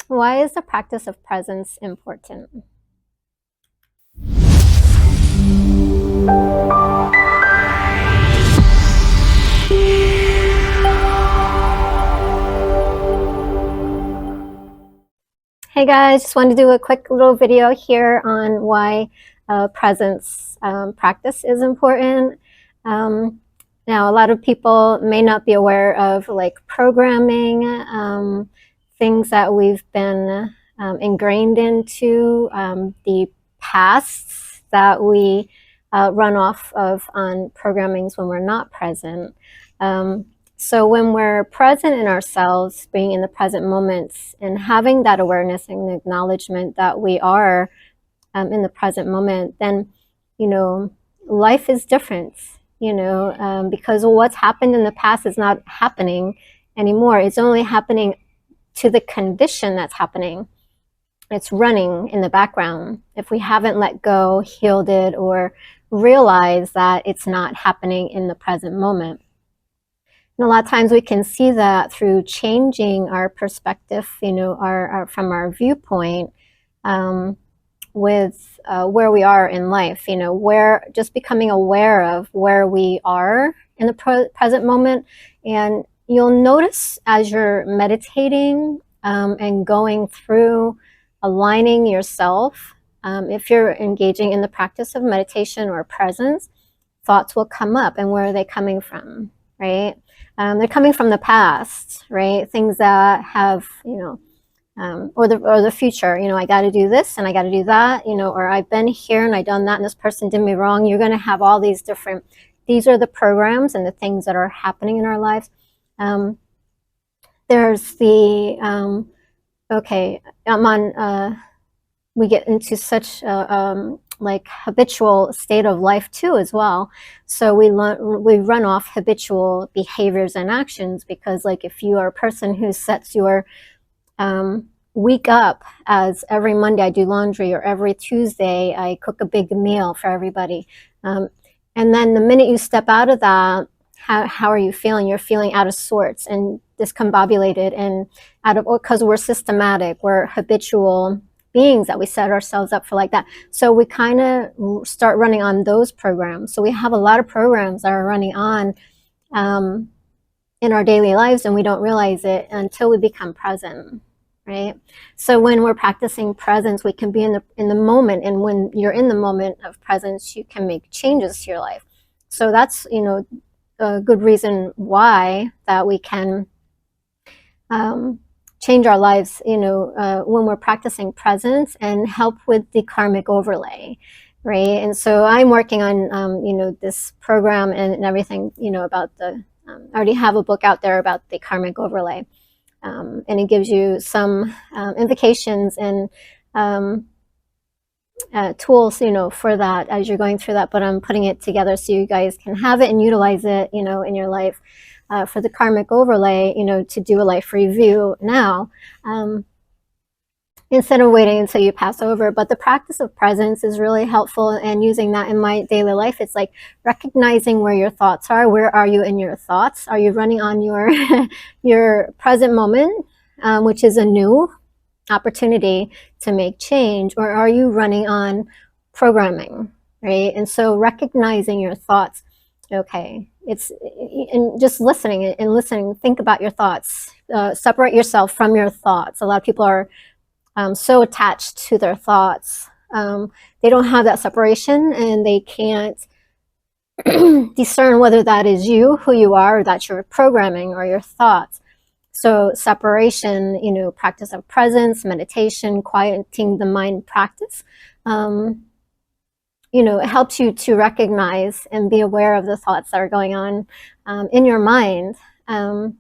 Why is the practice of presence important? Hey guys, just wanted to do a quick little video here on why presence practice is important. Now, a lot of people may not be aware of like programming, things that we've been ingrained into, the pasts that we run off of on programmings when we're not present. So when we're present in ourselves, being in the present moments and having that awareness and acknowledgement that we are in the present moment, then, life is different, because what's happened in the past is not happening anymore. It's only happening to the condition that's happening. It's running in the background. If we haven't let go, healed it, or realized that it's not happening in the present moment. And a lot of times we can see that through changing our perspective, from our viewpoint, with where we are in life, where just becoming aware of where we are in the present moment. And you'll notice as you're meditating and going through aligning yourself, if you're engaging in the practice of meditation or presence, thoughts will come up. And where are they coming from, right? They're coming from the past, right? Things that have, or the future, I got to do this and I got to do that, or I've been here and I've done that and this person did me wrong. You're going to have all these different, these are the programs and the things that are happening in our lives. There's the, okay, we get into such like habitual state of life too as well. So we run off habitual behaviors and actions, because like if you are a person who sets your week up as every Monday I do laundry, or every Tuesday I cook a big meal for everybody, and then the minute you step out of that, how are you feeling? You're feeling out of sorts and discombobulated, and out of, because we're systematic, we're habitual beings that we set ourselves up for like that. So we kind of start running on those programs. So we have a lot of programs that are running on in our daily lives, and we don't realize it until we become present, right? So when we're practicing presence, we can be in the moment, and when you're in the moment of presence, you can make changes to your life. So that's, a good reason why that we can change our lives, when we're practicing presence, and help with the karmic overlay, right? And so I'm working on, this program and everything, about the, I already have a book out there about the karmic overlay. And it gives you some invocations and tools, for that as you're going through that. But I'm putting it together so you guys can have it and utilize it, in your life. For the karmic overlay, to do a life review now, instead of waiting until you pass over. But the practice of presence is really helpful, and using that in my daily life, it's like recognizing where your thoughts are. Where are you in your thoughts? Are you running on your your present moment, which is a new opportunity to make change, or are you running on programming, right? And so recognizing your thoughts, okay, it's, and just listening, think about your thoughts, separate yourself from your thoughts. A lot of people are so attached to their thoughts. They don't have that separation, and they can't discern whether that is you, who you are, or that's your programming or your thoughts. So separation, practice of presence, meditation, quieting the mind practice, it helps you to recognize and be aware of the thoughts that are going on in your mind, and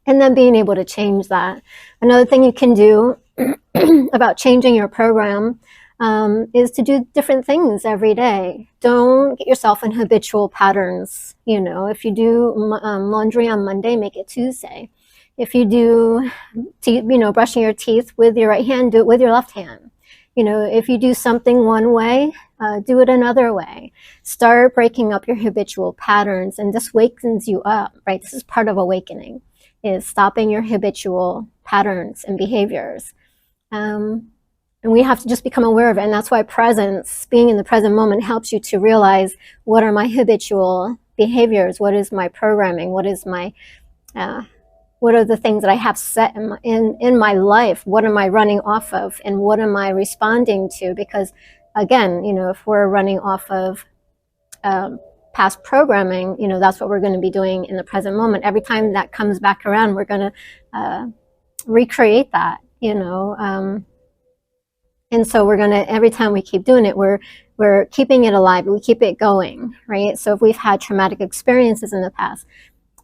then being able to change that. Another thing you can do about changing your program is to do different things every day. Don't get yourself in habitual patterns. If you do laundry on Monday, make it Tuesday. If you do, brushing your teeth with your right hand, do it with your left hand. If you do something one way, do it another way. Start breaking up your habitual patterns, and this wakens you up, right? This is part of awakening, is stopping your habitual patterns and behaviors. And we have to just become aware of it. And that's why presence, being in the present moment, helps you to realize, what are my habitual behaviors? What is my programming? What is my what are the things that I have set in my life? What am I running off of, and what am I responding to? Because again, if we're running off of past programming, that's what we're going to be doing in the present moment. Every time that comes back around, we're going to recreate that. And so we're going to, every time we keep doing it, we're keeping it alive. We keep it going, right? So if we've had traumatic experiences in the past,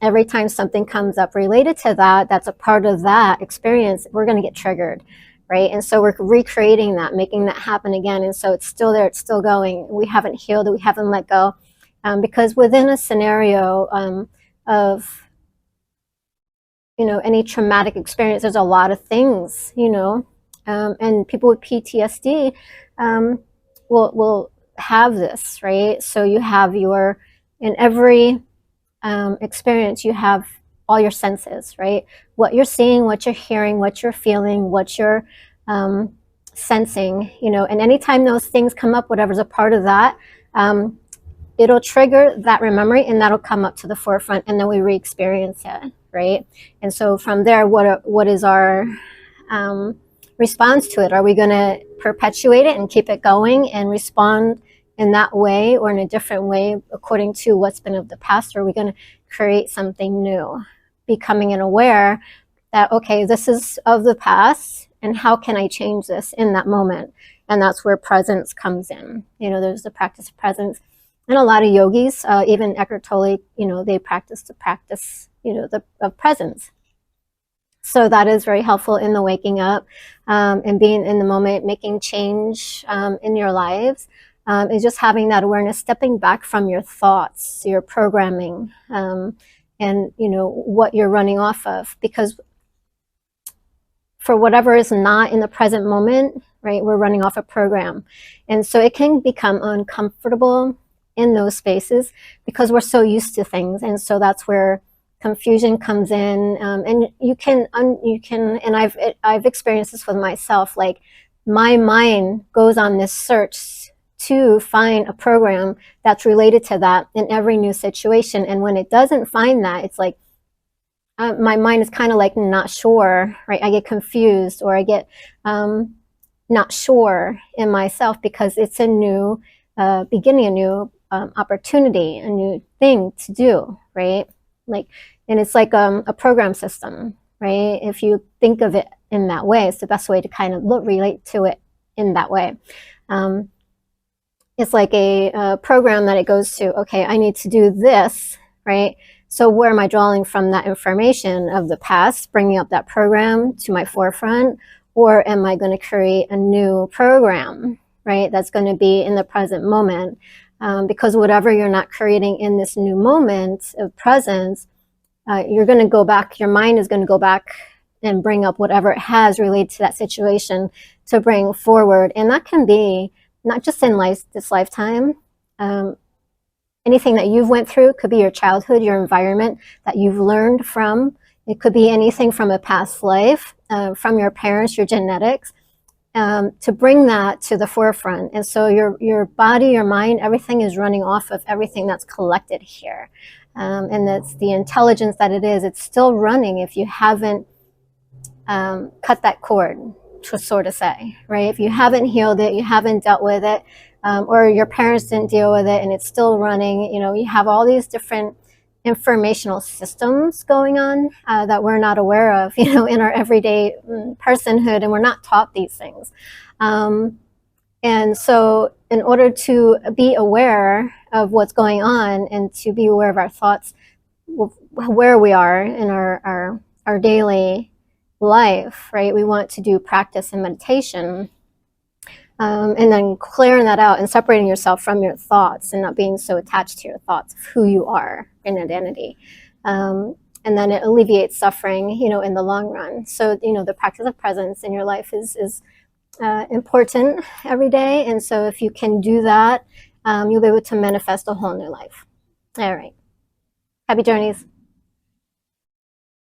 every time something comes up related to that, that's a part of that experience, we're going to get triggered, right? And so we're recreating that, making that happen again. And so it's still there, it's still going. We haven't healed it, we haven't let go. Because within a scenario of any traumatic experience, there's a lot of things, and people with PTSD will have this, right? So you have in every experience, you have all your senses, right? What you're seeing, what you're hearing, what you're feeling, what you're sensing, and anytime those things come up, whatever's a part of that, it'll trigger that memory, and that'll come up to the forefront, and then we re-experience it, right? And so from there, what is our response to it? Are we going to perpetuate it and keep it going and respond in that way, or in a different way according to what's been of the past? Or are we going to create something new, becoming aware that, okay, this is of the past, and how can I change this in that moment? And that's where presence comes in. There's the practice of presence. And a lot of yogis, even Eckhart Tolle, they practice the practice, of presence. So that is very helpful in the waking up and being in the moment, making change in your lives. Is just having that awareness, stepping back from your thoughts, your programming, and what you're running off of. Because for whatever is not in the present moment, right, we're running off a program. And so it can become uncomfortable in those spaces because we're so used to things. And so that's where confusion comes in. And you can, and I've experienced this with myself, like my mind goes on this search to find a program that's related to that in every new situation. And when it doesn't find that, it's like, my mind is kind of like not sure, right? I get confused, or I get not sure in myself, because it's a new beginning, a new opportunity, a new thing to do, right? And it's like a program system, right? If you think of it in that way, it's the best way to kind of relate to it in that way. It's like a program that it goes to, okay, I need to do this, right? So where am I drawing from that information of the past, bringing up that program to my forefront? Or am I going to create a new program, right, that's going to be in the present moment? Because whatever you're not creating in this new moment of presence, you're going to go back, your mind is going to go back and bring up whatever it has related to that situation to bring forward. And that can be not just in this lifetime. Anything that you've went through, could be your childhood, your environment that you've learned from. It could be anything from a past life, from your parents, your genetics, to bring that to the forefront. And so your body, your mind, everything is running off of everything that's collected here. And that's the intelligence that it is. It's still running if you haven't cut that cord, to sort of say, right? If you haven't healed it, you haven't dealt with it, or your parents didn't deal with it and it's still running, you have all these different informational systems going on that we're not aware of, in our everyday personhood, and we're not taught these things. And so in order to be aware of what's going on and to be aware of our thoughts, where we are in our daily life, right? We want to do practice and meditation, and then clearing that out and separating yourself from your thoughts and not being so attached to your thoughts of who you are in identity. And then it alleviates suffering, in the long run. So, the practice of presence in your life is important every day. And so if you can do that, you'll be able to manifest a whole new life. All right. Happy journeys.